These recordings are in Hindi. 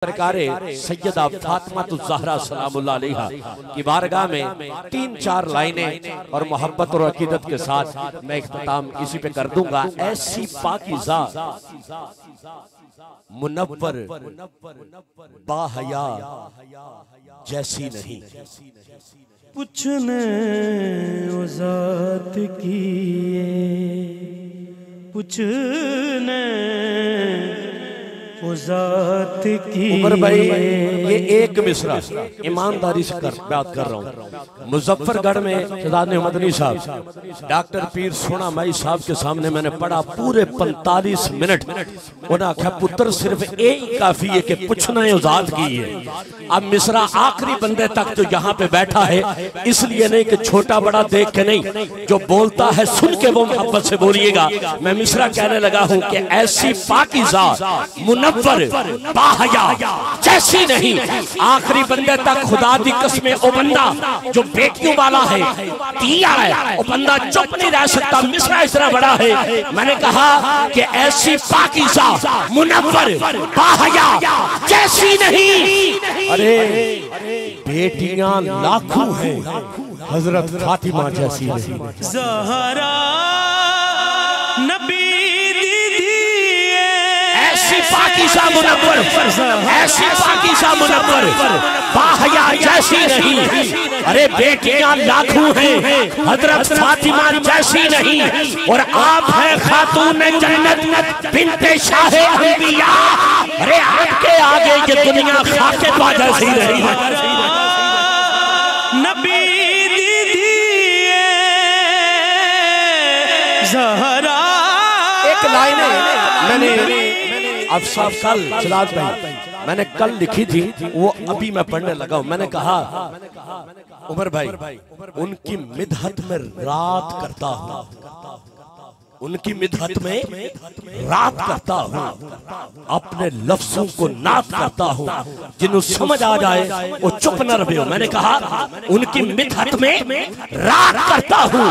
सरकारे सैयदा फातिमा ज़हरा सलामुल्लाह अलैहा की बारगाह में 3-4 लाइनें और मोहब्बत और अकीदत के साथ मैं इख्तिताम इसी पे कर दूंगा। ऐसी पाकीज़ा मुनव्वर बाहया जैसी नहीं, पूछने ओ ज़ात की पूछने ज़ात की। उमर भाई ये एक मिसरा ईमानदारी से बात कर रहा हूँ। मुजफ्फरगढ़ में शहजाद मदनी साहब डॉक्टर पीर सोना माई साहब के सामने मैंने पढ़ा पूरे 45 मिनट। उन्हें आख्या पुत्र सिर्फ एक काफी है कि पूछना है ज़ात की है। अब मिसरा आखिरी बंदे तक जो यहाँ पे बैठा है, इसलिए नहीं कि छोटा बड़ा देख के नहीं, जो बोलता है सुन के वो मोहब्बत से बोलिएगा। मैं मिसरा कहने लगा हूँ कि ऐसी पाकीज़ा मुनव्वर बाहया जैसी नहीं, आखिरी बंदे तक खुदा दी कसमें ओ बंदा जो बेटियों वाला है, दिया है, ओ बंदा चुप नहीं रह सकता। मिसरा इतना बड़ा है। मैंने कहा कि ऐसी पाकीज़ा मुनव्वर बाहया जैसी नहीं। अरे बेटियां लाखों हैं, हजरत फातिमा जैसी नहीं। ज़हरा नबी पाकीज़ा मुनव्वर, ऐसी पाकीज़ा मुनव्वर बाहया जैसी नहीं। अरे बेटियां लाखों हैं, हजरत फातिमा जैसी नहीं। और आप हैं खातून जन्नत बिन्ते शाहे अंबिया। अरे आपके आगे ये दुनिया खाके पा जैसी नहीं। नबी ज़हरा एक लाइन मैंने अब साफ कल शहजाद भाई मैंने कल लिखी थी, वो अभी मैं पढ़ने लगा हूं। मैंने कहा उमर भाई उनकी मिदहत में रात करता हूं, उनकी मिदहत में रात करता हूं, अपने लफ्जों को नात करता हूं, जिन्हें समझ आ जाए वो चुप न रहे हो। मैंने कहा उनकी मिदहत में रात करता हूं,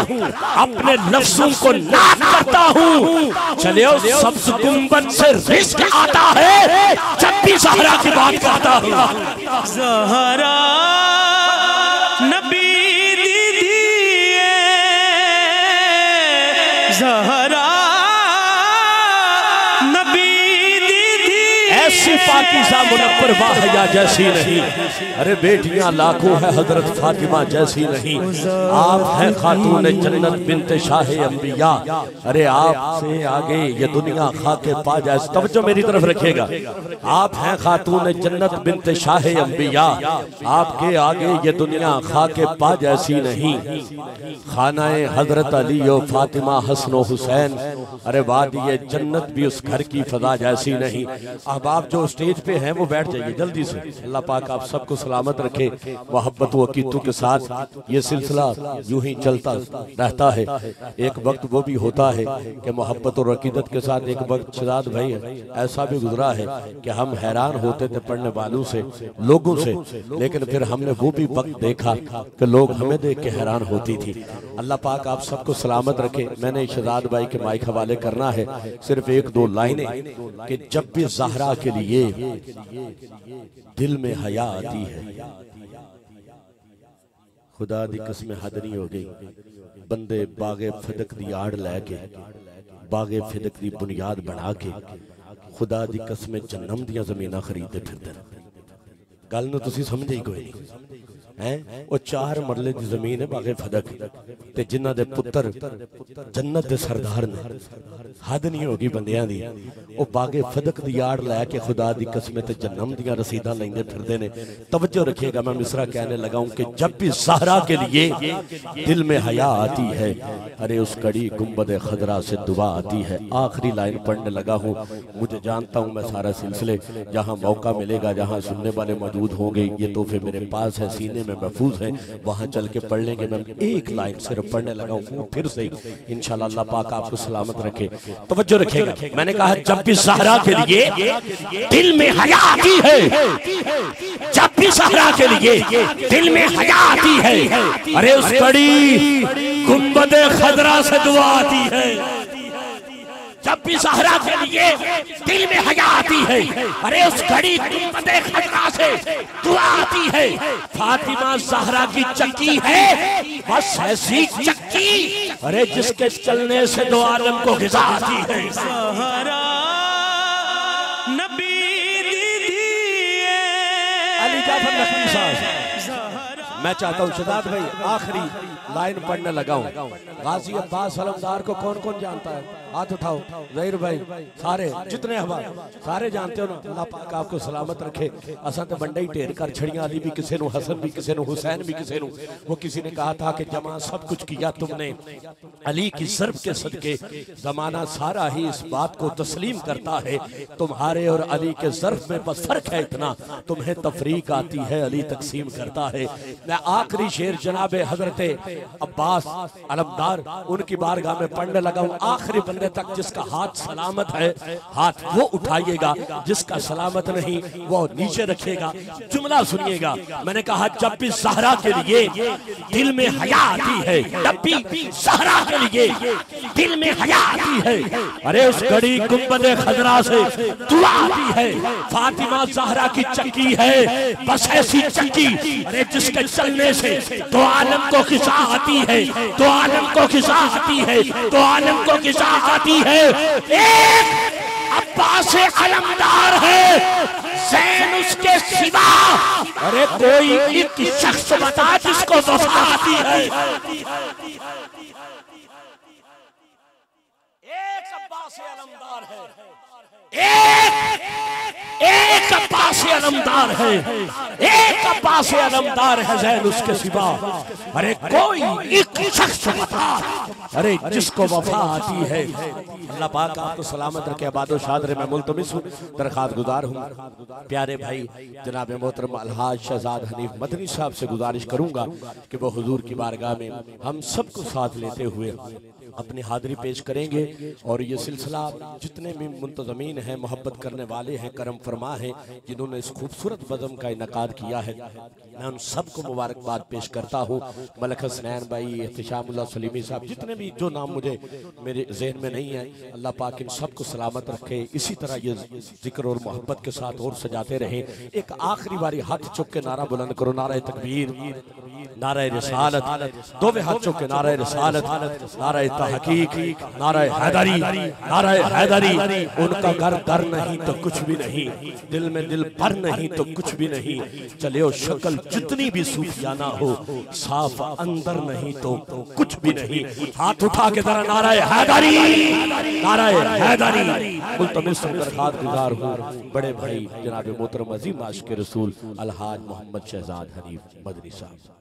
अपने लफ्जों को नात करता हूं। चलियो सब्ज़ गुंबद से रिज़्क़ आता है जब भी ज़हरा की बात करता हूं। ज़हरा नबी ज़हरा नबी ऐसी पाकीज़ा मुनव्वर बाहया जैसी नहीं। अरे बेटियां लाखों है, हजरत फातिमा जैसी नहीं। आप हैं खातून जन्नत बिन्ते शाहे अंबिया। अरे आपसे आगे ये दुनिया खाके पा जाए। तवज्जो मेरी तरफ रखिएगा। आप हैं खातून जन्नत बिन्ते शाहे अंबिया, आपके आगे ये दुनिया खाके पा जैसी नहीं। खानाए हजरत अली और फातिमा हसन हुसैन, अरे वाद ये जन्नत भी उस घर की फजा जैसी नहीं। अब आप जो स्टेज पे हैं वो बैठ जाइए जल्दी से। अल्लाह पाक आप सबको सलामत रखे, मोहब्बत व अकीदत के साथ ये सिलसिला यूं ही चलता रहता है। एक वक्त वो भी होता है कि मोहब्बत और अकीदत के साथ एक वक्त शहजाद भाई ऐसा भी गुजरा है कि हम हैरान होते थे पढ़ने वालों से, लोगों से, लेकिन फिर हमने वो भी वक्त देखा कि लोग हमें देख के हैरान होती थी। अल्लाह पाक आप सबको सलामत रखे। मैंने शहजाद भाई के माइक हवाले करना है सिर्फ 1-2 लाइनें कि जब भी ज़हरा के लिए दिल में हया आती है, खुदा दी कसम हद नहीं हो गई। बंदे बागे फिदक दी आड़ लैके, बागे फिदक दी बुनियाद बना के खुदा दी कसम जन्नम दियां जमीनां खरीदते फिरदे। गल नूं तुसीं समझे ही कोई नहीं है। वो 4 मरले की जमीन है बागे फदक, ते जिन्हां दे पुत्र जन्नत दे सरदार ने। हद नहीं होगी बंदियां दी। वो बागे फदक दी यार लैके खुदा दी कसम ते जन्नम दियां रसीदां लेंदे फिरदे ने। तवज्जो रखिएगा, मैं मिसरा कहने लगा हूं कि जब भी ज़हरा के लिए दिल में हया आती है, अरे उस कड़ी गुंबद खदरा से दुआ आती है। आखिरी लाइन पढ़ने लगा हूं। मुझे जानता हूं मैं सारा सिलसिले जहां मौका मिलेगा, जहां सुनने वाले मौजूद होंगे, ये तोहफे मेरे पास है, सीने में महफूज है, वहां चल के पढ़ लेंगे। मैं एक लाइन सिर्फ पढ़ने लगा हूं फिर से इंशाल्लाह। अल्लाह पाक आपको सलामत रखे, तवज्जो रखेगा। मैंने कहा जब भी ज़हरा के लिए दिल में हया आती है, जब भी ज़हरा के लिए दिल में हया आती है, अरे उस बड़ी गुंबद खदरा से दुआ आती है। जब भी ज़हरा के लिए दिल में हया आती है, अरे उस घड़ी गुंबदे खजरा से दुआ आती है। फातिमा ज़हरा की चक्की है, बस ऐसी चक्की, अरे जिसके चलने से दो आलम को ग़िज़ा आती है। ज़हरा नबी दीदी अली जाफर नकवी साहब, मैं चाहता हूँ शहजाद भाई आखिरी लाइन पढ़ने लगाऊं। गाजी अब्बास अलमदार को कौन कौन जानता है? हाथ उठाओ। ज़हीर भाई, सारे जितने हवा सारे जानते हो ना। अल्लाह पाक आपको सलामत रखे। असा तो बंडे ही ढेर कर छड़ियां, अली भी किसी ने, हसन भी किसी ने, हुसैन भी किसी ने। वो किसी ने कहा था कि जमा सब कुछ किया तुमने अली की ज़र्ब के सदके, जमाना सारा ही इस बात को तस्लीम करता है तुम्हारे और अली के ज़र्ब में बस फर्क है इतना, तुम्हें तफरीक आती है, अली तकसीम करता है। मैं आखिरी शेर जनाबे हजरत अब्बास अलमदार उनकी बारगाह में पढ़ने लगा हूँ। आखिरी बंदे तक जिसका हाथ सलामत है हाथ वो उठाइएगा, जिसका सलामत नहीं वो नीचे रखिएगा। जुमला सुनिएगा, मैंने कहा जब भी ज़हरा के लिए दिल में हया आती है, जब भी ज़हरा के लिए दिल में हया आती है, अरे उस घड़ी गुंबदे खजरा से दुआ आती है। फातिमा ज़हरा की चक्की है, बस ऐसी चक्की, अरे जिसके चलने से दो आलम को ग़िज़ा आती है, दो आलम को ग़िज़ा आती है, दो आलम को ग़िज़ा आती है। एक अब्बास अलमदार है, ज़ैन उसके सिवा, अरे कोई एक शख्स बता जिसको वफ़ा आती है। एक अब्बास अलमदार है, एक अब्बास अलमदार है, एक अब्बास अलमदार है, ज़ैन उसके सिवा, अरे कोई एक शख्स बता, अरे जिसको वफा आती है। अल्लाह पाक आपको सलामत रखे, आबाद और शाद रहे। मैं मुल्तमिस हूँ, दरख्वास्त गुजार हूँ। प्यारे भाई जनाब मोहतरम अलहाज शहजाद हनीफ मदनी साहब से गुजारिश करूँगा कि वो हुजूर की बारगाह में हम सबको साथ लेते हुए अपनी हाजिरी पेश करेंगे। और ये सिलसिला जितने भी मुंतज़मीन हैं, मोहब्बत करने वाले हैं, करम फरमा हैं, जिन्होंने इस खूबसूरत बज़म का इनकाद किया है, मैं उन सबको मुबारकबाद पेश करता हूँ। मलक हसनैन भाई, एहतिशामुल्लाह सलीमी साहब, जितने भी जो नाम मुझे मेरे जहन में नहीं है, अल्लाह पाक इन सबको सलामत रखे। इसी तरह ये जिक्र और मोहब्बत के साथ और सजाते रहें। एक आखिरी बारी हाथ चुक के नारा बुलंद करो, नारा तकबीर, नारा रिसालत, दो वे हाथ चुक के नारा रिसालत, नारा तहकीक, नारा हैदरी, नारा हैदरी। उनका घर दर नहीं तो कुछ भी नहीं, दिल में दिल भर नहीं तो कुछ भी नहीं। चले हो शक्ल जितनी भी सूफियाना हो, साफ अंदर नहीं तो कुछ भी नहीं। हाथ उठा के जरा नारा हैदरी, नारा हैदरी। मुल्तमिस दरख्वास्त गुजार हूँ बड़े भाई जनाब मोहतरम अज़ीम आशिक़ रसूल अलहाज मोहम्मद शहजाद हनीफ मदनी साहब।